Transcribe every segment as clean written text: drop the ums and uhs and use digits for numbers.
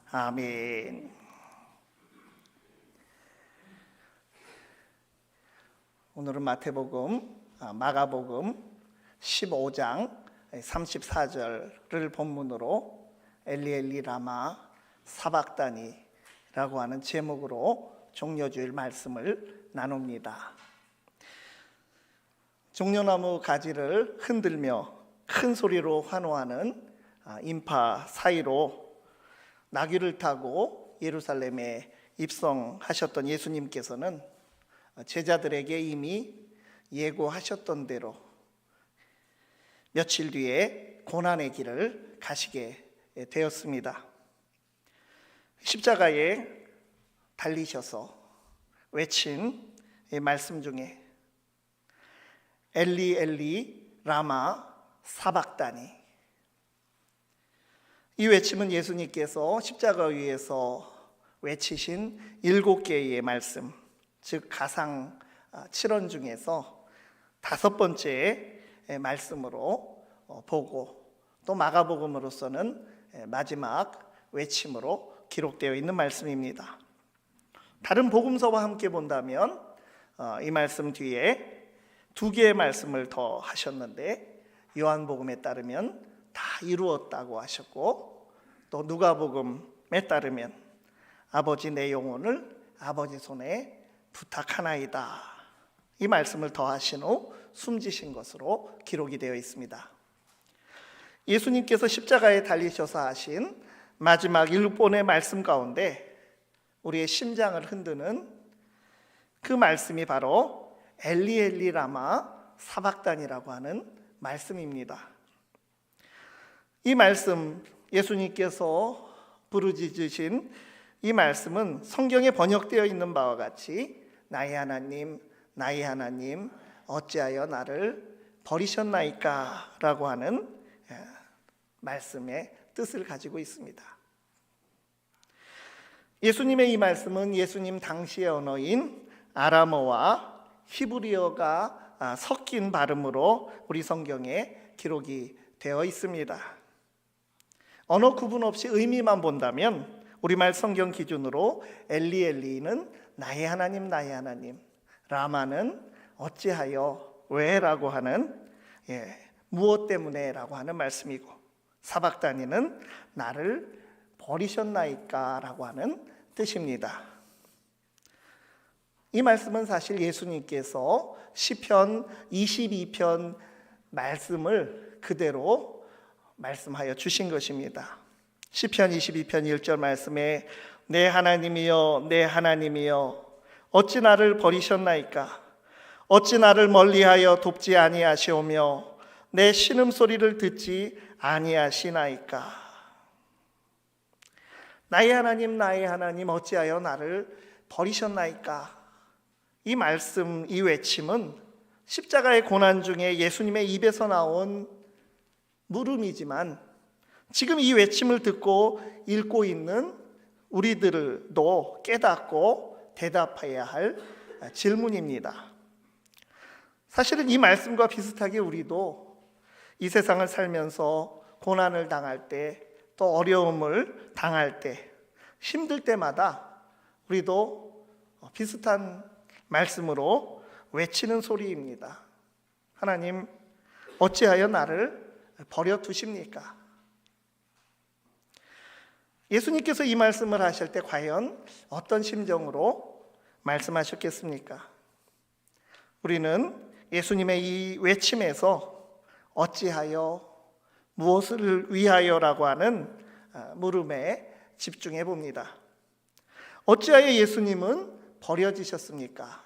아멘. 오늘은 마가복음 15장 34절을 본문으로 엘리 라마 사박다니라고 하는 제목으로 종려주일 말씀을 나눕니다. 종려나무 가지를 흔들며 큰 소리로 환호하는 인파 사이로 나귀를 타고 예루살렘에 입성하셨던 예수님께서는 제자들에게 이미 예고하셨던 대로 며칠 뒤에 고난의 길을 가시게 되었습니다. 십자가에 달리셔서 외친 말씀 중에 엘리 라마 사박다니, 이 외침은 예수님께서 십자가 위에서 외치신 7개의 말씀, 즉 가상 7원 중에서 5번째 말씀으로 보고, 또 마가복음으로서는 마지막 외침으로 기록되어 있는 말씀입니다. 다른 복음서와 함께 본다면 이 말씀 뒤에 2개의 말씀을 더 하셨는데, 요한복음에 따르면 다 이루었다고 하셨고, 또 누가복음에 따르면 아버지 내 영혼을 아버지 손에 부탁하나이다, 이 말씀을 더하신 후 숨지신 것으로 기록이 되어 있습니다. 예수님께서 십자가에 달리셔서 하신 마지막 7번의 말씀 가운데 우리의 심장을 흔드는 그 말씀이 바로 엘리 라마 사박단이라고 하는 말씀입니다. 이 말씀, 예수님께서 부르짖으신 이 말씀은 성경에 번역되어 있는 바와 같이 나의 하나님 어찌하여 나를 버리셨나이까 라고 하는 말씀의 뜻을 가지고 있습니다. 예수님의 이 말씀은 예수님 당시의 언어인 아람어와 히브리어가 섞인 발음으로 우리 성경에 기록이 되어 있습니다. 언어 구분 없이 의미만 본다면 우리말 성경 기준으로 엘리는 나의 하나님, 라마는 어찌하여, 왜라고 하는, 무엇 때문에 라고 하는 말씀이고, 사박다니는 나를 버리셨나이까 라고 하는 뜻입니다. 이 말씀은 사실 예수님께서 시편 22편 말씀을 그대로 말씀하여 주신 것입니다. 시편 22편 1절 말씀에 내 하나님이여 어찌 나를 버리셨나이까, 어찌 나를 멀리하여 돕지 아니하시오며 내 신음소리를 듣지 아니하시나이까. 나의 하나님 어찌하여 나를 버리셨나이까. 이 말씀, 이 외침은 십자가의 고난 중에 예수님의 입에서 나온 물음이지만, 지금 이 외침을 듣고 읽고 있는 우리들도 깨닫고 대답해야 할 질문입니다. 사실은 이 말씀과 비슷하게 우리도 이 세상을 살면서 고난을 당할 때, 또 어려움을 당할 때, 힘들 때마다 우리도 비슷한 말씀으로 외치는 소리입니다. 하나님, 어찌하여 나를 버려두십니까? 예수님께서 이 말씀을 하실 때 과연 어떤 심정으로 말씀하셨겠습니까? 우리는 예수님의 이 외침에서 어찌하여, 무엇을 위하여라고 하는 물음에 집중해 봅니다. 어찌하여 예수님은 버려지셨습니까?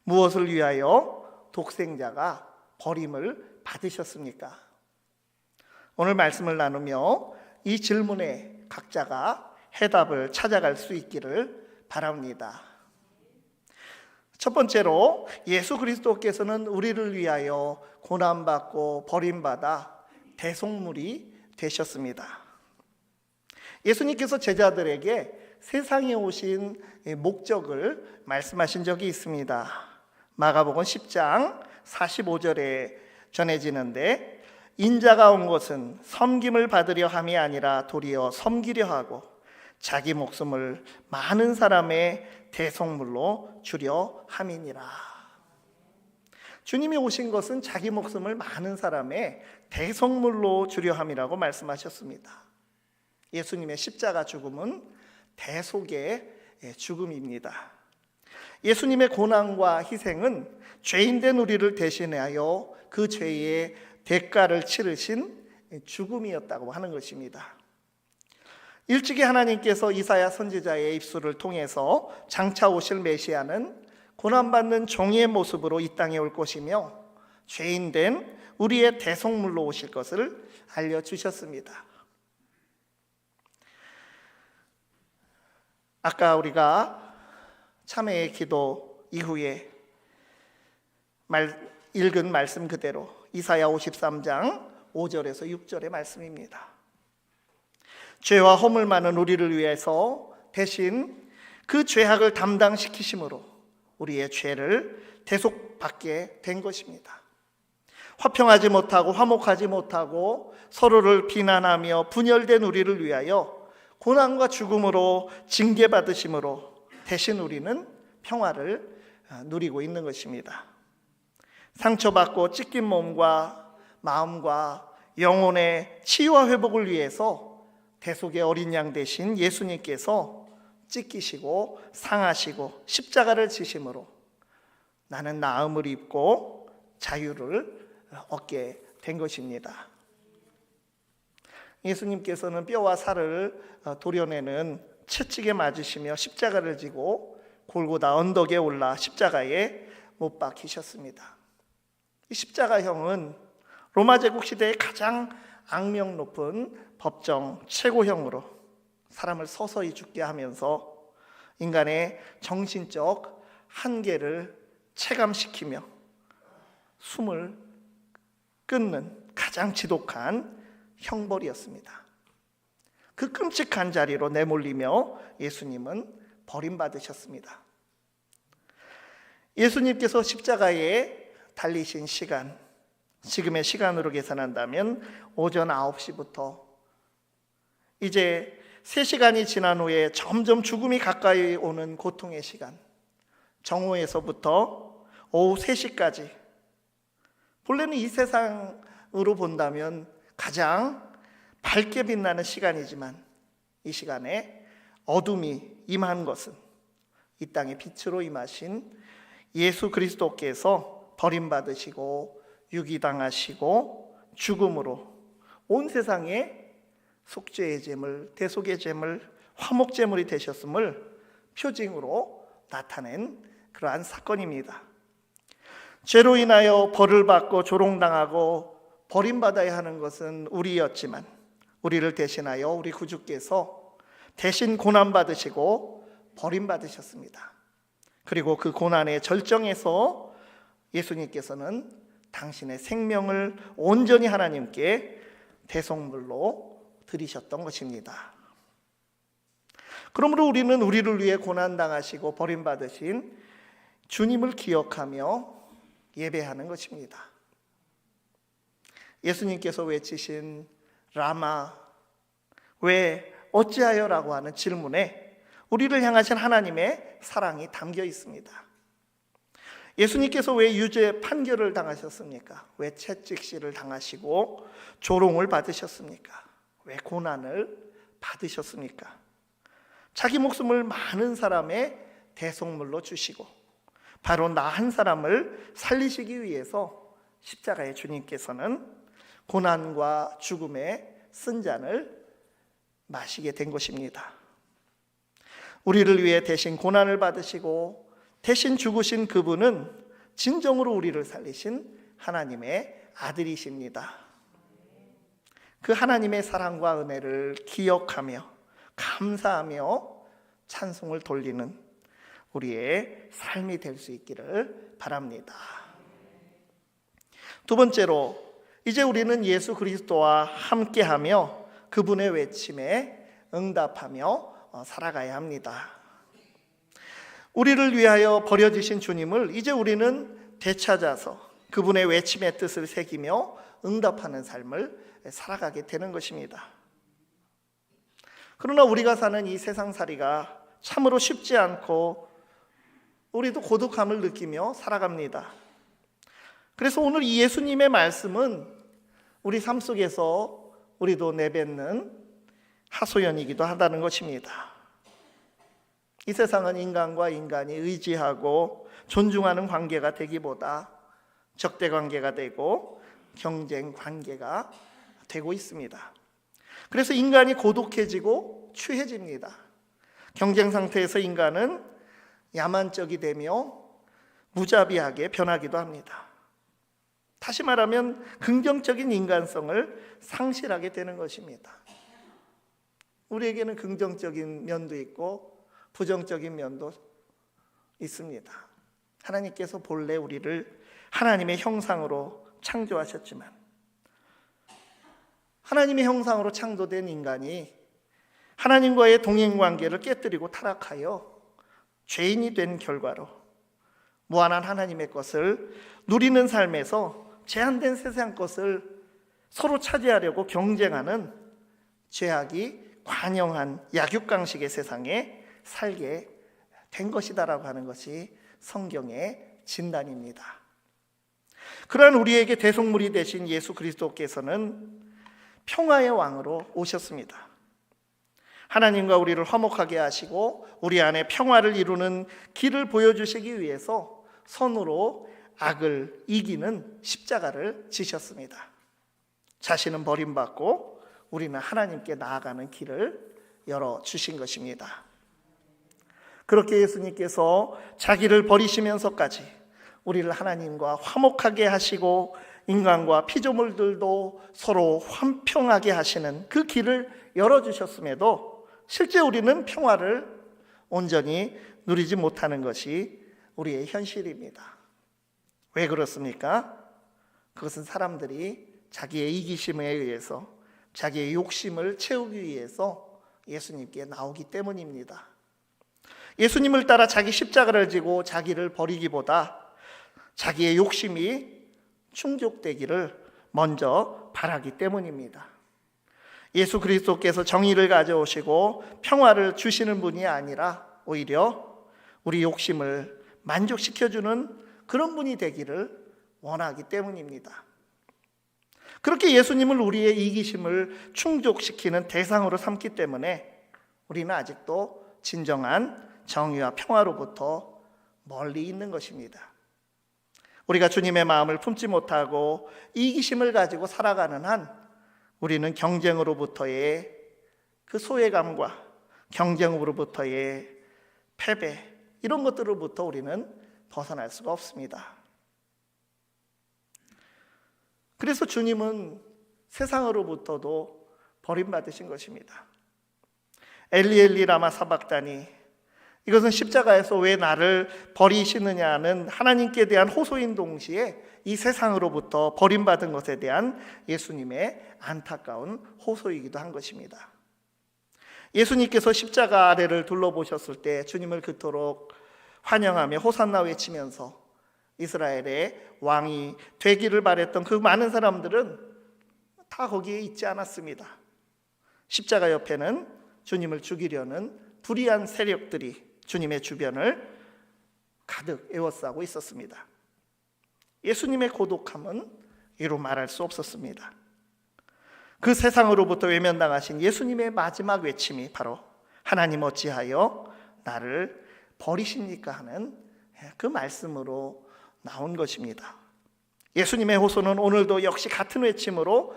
무엇을 위하여 독생자가 버림을 받으셨습니까? 오늘 말씀을 나누며 이 질문에 각자가 해답을 찾아갈 수 있기를 바랍니다. 첫 번째로, 예수 그리스도께서는 우리를 위하여 고난받고 버림받아 대속물이 되셨습니다. 예수님께서 제자들에게 세상에 오신 목적을 말씀하신 적이 있습니다. 마가복음 10장 45절에 전해지는데, 인자가 온 것은 섬김을 받으려 함이 아니라 도리어 섬기려 하고 자기 목숨을 많은 사람의 대속물로 주려 함이니라. 주님이 오신 것은 자기 목숨을 많은 사람의 대속물로 주려 함이라고 말씀하셨습니다. 예수님의 십자가 죽음은 대속의 죽음입니다. 예수님의 고난과 희생은 죄인된 우리를 대신하여 그 죄의 대가를 치르신 죽음이었다고 하는 것입니다. 일찍이 하나님께서 이사야 선지자의 입술을 통해서 장차 오실 메시아는 고난받는 종의 모습으로 이 땅에 올 것이며 죄인된 우리의 대속물로 오실 것을 알려주셨습니다. 아까 우리가 참회의 기도 이후에 읽은 말씀 그대로 이사야 53장 5절에서 6절의 말씀입니다. 죄와 허물 많은 우리를 위해서 대신 그 죄악을 담당시키심으로 우리의 죄를 대속받게 된 것입니다. 화평하지 못하고 화목하지 못하고 서로를 비난하며 분열된 우리를 위하여 고난과 죽음으로 징계받으심으로 대신 우리는 평화를 누리고 있는 것입니다. 상처받고 찢긴 몸과 마음과 영혼의 치유와 회복을 위해서 대속의 어린 양 되신 예수님께서 찢기시고 상하시고 십자가를 지심으로 나는 나음을 입고 자유를 얻게 된 것입니다. 예수님께서는 뼈와 살을 도려내는 채찍에 맞으시며 십자가를 지고 골고다 언덕에 올라 십자가에 못 박히셨습니다. 이 십자가형은 로마 제국 시대의 가장 악명 높은 법정 최고형으로 사람을 서서히 죽게 하면서 인간의 정신적 한계를 체감시키며 숨을 끊는 가장 지독한 형벌이었습니다. 그 끔찍한 자리로 내몰리며 예수님은 버림받으셨습니다. 예수님께서 십자가에 달리신 시간, 지금의 시간으로 계산한다면 오전 9시부터 이제 3시간이 지난 후에 점점 죽음이 가까이 오는 고통의 시간, 정오에서부터 오후 3시까지 본래는 이 세상으로 본다면 가장 밝게 빛나는 시간이지만 이 시간에 어둠이 임한 것은 이 땅에 빛으로 임하신 예수 그리스도께서 버림받으시고 유기당하시고 죽음으로 온 세상에 속죄의 제물, 대속의 제물, 화목제물이 되셨음을 표징으로 나타낸 그러한 사건입니다. 죄로 인하여 벌을 받고 조롱당하고 버림받아야 하는 것은 우리였지만 우리를 대신하여 우리 구주께서 대신 고난받으시고 버림받으셨습니다. 그리고 그 고난의 절정에서 예수님께서는 당신의 생명을 온전히 하나님께 대속물로 드리셨던 것입니다. 그러므로 우리는 우리를 위해 고난당하시고 버림받으신 주님을 기억하며 예배하는 것입니다. 예수님께서 외치신 라마 왜 어찌하여 라고 하는 질문에 우리를 향하신 하나님의 사랑이 담겨 있습니다. 예수님께서 왜 유죄 판결을 당하셨습니까? 왜 채찍질을 당하시고 조롱을 받으셨습니까? 왜 고난을 받으셨습니까? 자기 목숨을 많은 사람의 대속물로 주시고 바로 나 한 사람을 살리시기 위해서 십자가의 주님께서는 고난과 죽음의 쓴 잔을 마시게 된 것입니다. 우리를 위해 대신 고난을 받으시고 대신 죽으신 그분은 진정으로 우리를 살리신 하나님의 아들이십니다. 그 하나님의 사랑과 은혜를 기억하며 감사하며 찬송을 돌리는 우리의 삶이 될 수 있기를 바랍니다. 두 번째로, 이제 우리는 예수 그리스도와 함께하며 그분의 외침에 응답하며 살아가야 합니다. 우리를 위하여 버려지신 주님을 이제 우리는 되찾아서 그분의 외침의 뜻을 새기며 응답하는 삶을 살아가게 되는 것입니다. 그러나 우리가 사는 이 세상살이가 참으로 쉽지 않고 우리도 고독함을 느끼며 살아갑니다. 그래서 오늘 이 예수님의 말씀은 우리 삶 속에서 우리도 내뱉는 하소연이기도 하다는 것입니다. 이 세상은 인간과 인간이 의지하고 존중하는 관계가 되기보다 적대 관계가 되고 경쟁 관계가 되고 있습니다. 그래서 인간이 고독해지고 취해집니다. 경쟁 상태에서 인간은 야만적이 되며 무자비하게 변하기도 합니다. 다시 말하면 긍정적인 인간성을 상실하게 되는 것입니다. 우리에게는 긍정적인 면도 있고 부정적인 면도 있습니다. 하나님께서 본래 우리를 하나님의 형상으로 창조하셨지만 하나님의 형상으로 창조된 인간이 하나님과의 동행관계를 깨뜨리고 타락하여 죄인이 된 결과로 무한한 하나님의 것을 누리는 삶에서 제한된 세상 것을 서로 차지하려고 경쟁하는 죄악이 관영한 약육강식의 세상에 살게 된 것이다라고 하는 것이 성경의 진단입니다. 그러한 우리에게 대속물이 되신 예수 그리스도께서는 평화의 왕으로 오셨습니다. 하나님과 우리를 화목하게 하시고 우리 안에 평화를 이루는 길을 보여주시기 위해서 선으로 악을 이기는 십자가를 지셨습니다. 자신은 버림받고 우리는 하나님께 나아가는 길을 열어주신 것입니다. 그렇게 예수님께서 자기를 버리시면서까지 우리를 하나님과 화목하게 하시고 인간과 피조물들도 서로 화평하게 하시는 그 길을 열어주셨음에도 실제 우리는 평화를 온전히 누리지 못하는 것이 우리의 현실입니다. 왜 그렇습니까? 그것은 사람들이 자기의 이기심에 의해서 자기의 욕심을 채우기 위해서 예수님께 나오기 때문입니다. 예수님을 따라 자기 십자가를 지고 자기를 버리기보다 자기의 욕심이 충족되기를 먼저 바라기 때문입니다. 예수 그리스도께서 정의를 가져오시고 평화를 주시는 분이 아니라 오히려 우리 욕심을 만족시켜주는 그런 분이 되기를 원하기 때문입니다. 그렇게 예수님을 우리의 이기심을 충족시키는 대상으로 삼기 때문에 우리는 아직도 진정한 정의와 평화로부터 멀리 있는 것입니다. 우리가 주님의 마음을 품지 못하고 이기심을 가지고 살아가는 한 우리는 경쟁으로부터의 그 소외감과 경쟁으로부터의 패배 이런 것들로부터 우리는 벗어날 수가 없습니다. 그래서 주님은 세상으로부터도 버림받으신 것입니다. 엘리 엘리 라마 사박다니, 이것은 십자가에서 왜 나를 버리시느냐는 하나님께 대한 호소인 동시에 이 세상으로부터 버림받은 것에 대한 예수님의 안타까운 호소이기도 한 것입니다. 예수님께서 십자가 아래를 둘러보셨을 때 주님을 그토록 환영하며 호산나 외치면서 이스라엘의 왕이 되기를 바랬던 그 많은 사람들은 다 거기에 있지 않았습니다. 십자가 옆에는 주님을 죽이려는 불의한 세력들이 주님의 주변을 가득 에워싸고 있었습니다. 예수님의 고독함은 이루 말할 수 없었습니다. 그 세상으로부터 외면당하신 예수님의 마지막 외침이 바로 하나님 어찌하여 나를 버리십니까 하는 그 말씀으로 나온 것입니다. 예수님의 호소는 오늘도 역시 같은 외침으로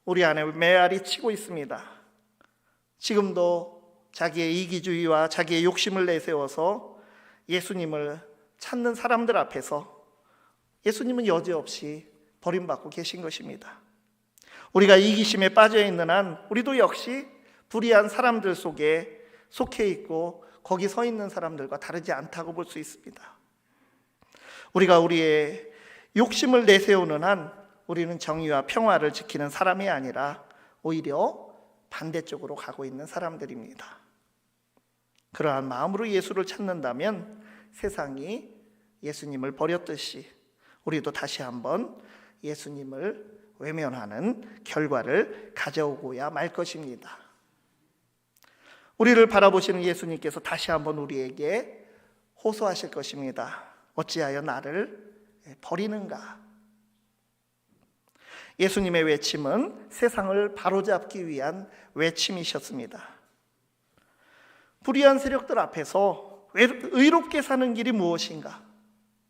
우리 안에 메아리 치고 있습니다. 지금도 자기의 이기주의와 자기의 욕심을 내세워서 예수님을 찾는 사람들 앞에서 예수님은 여지없이 버림받고 계신 것입니다. 우리가 이기심에 빠져 있는 한 우리도 역시 불의한 사람들 속에 속해 있고 거기 서 있는 사람들과 다르지 않다고 볼 수 있습니다. 우리가 우리의 욕심을 내세우는 한 우리는 정의와 평화를 지키는 사람이 아니라 오히려 반대쪽으로 가고 있는 사람들입니다. 그러한 마음으로 예수를 찾는다면 세상이 예수님을 버렸듯이 우리도 다시 한번 예수님을 외면하는 결과를 가져오고야 말 것입니다. 우리를 바라보시는 예수님께서 다시 한번 우리에게 호소하실 것입니다. 어찌하여 나를 버리는가? 예수님의 외침은 세상을 바로잡기 위한 외침이셨습니다. 불의한 세력들 앞에서 의롭게 사는 길이 무엇인가?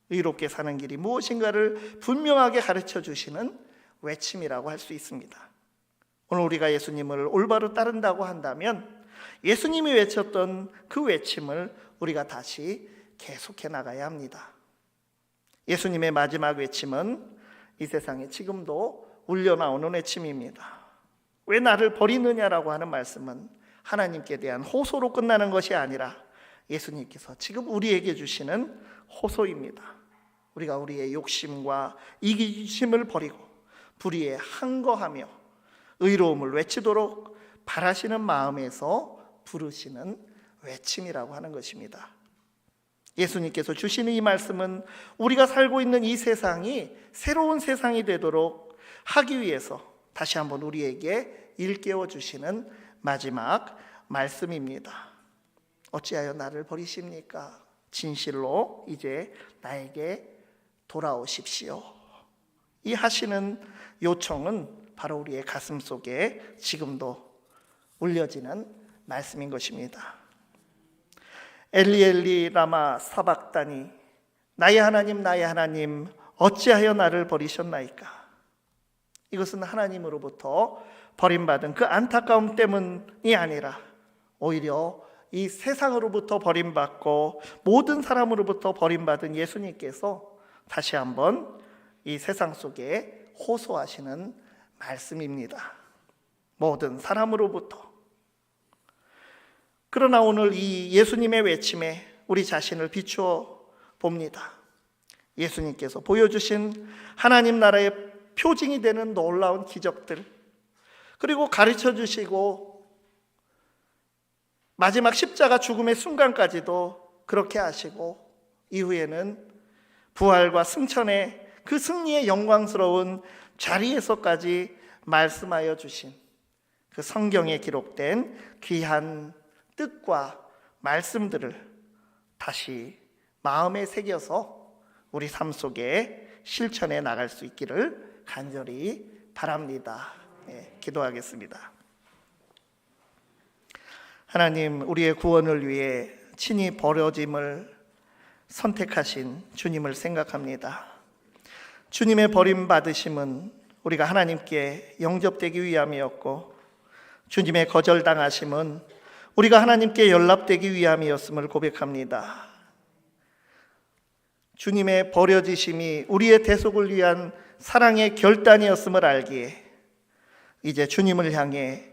의롭게 사는 길이 무엇인가를 분명하게 가르쳐 주시는 외침이라고 할 수 있습니다. 오늘 우리가 예수님을 올바로 따른다고 한다면 예수님이 외쳤던 그 외침을 우리가 다시 계속해 나가야 합니다. 예수님의 마지막 외침은 이 세상에 지금도 울려 나오는 외침입니다. 왜 나를 버리느냐라고 하는 말씀은 하나님께 대한 호소로 끝나는 것이 아니라 예수님께서 지금 우리에게 주시는 호소입니다. 우리가 우리의 욕심과 이기심을 버리고 불의에 항거하며 의로움을 외치도록 바라시는 마음에서 부르시는 외침이라고 하는 것입니다. 예수님께서 주시는 이 말씀은 우리가 살고 있는 이 세상이 새로운 세상이 되도록 하기 위해서 다시 한번 우리에게 일깨워 주시는 마지막 말씀입니다. 어찌하여 나를 버리십니까? 진실로 이제 나에게 돌아오십시오. 이 하시는 요청은 바로 우리의 가슴 속에 지금도 울려지는 말씀인 것입니다. 엘리 엘리 라마 사박다니, 나의 하나님 어찌하여 나를 버리셨나이까? 이것은 하나님으로부터 버림받은 그 안타까움 때문이 아니라 오히려 이 세상으로부터 버림받고 모든 사람으로부터 버림받은 예수님께서 다시 한번 이 세상 속에 호소하시는 말씀입니다. 모든 사람으로부터. 그러나 오늘 이 예수님의 외침에 우리 자신을 비추어 봅니다. 예수님께서 보여주신 하나님 나라의 표징이 되는 놀라운 기적들, 그리고 가르쳐 주시고 마지막 십자가 죽음의 순간까지도 그렇게 하시고 이후에는 부활과 승천의 그 승리의 영광스러운 자리에서까지 말씀하여 주신 그 성경에 기록된 귀한 뜻과 말씀들을 다시 마음에 새겨서 우리 삶 속에 실천해 나갈 수 있기를 간절히 바랍니다. 기도하겠습니다. 하나님, 우리의 구원을 위해 친히 버려짐을 선택하신 주님을 생각합니다. 주님의 버림받으심은 우리가 하나님께 영접되기 위함이었고, 주님의 거절당하심은 우리가 하나님께 연락되기 위함이었음을 고백합니다. 주님의 버려지심이 우리의 대속을 위한 사랑의 결단이었음을 알기에 이제 주님을 향해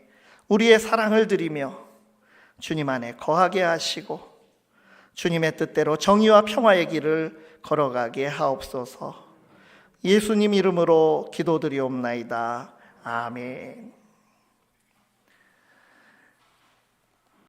우리의 사랑을 드리며 주님 안에 거하게 하시고 주님의 뜻대로 정의와 평화의 길을 걸어가게 하옵소서. 예수님 이름으로 기도드리옵나이다. 아멘.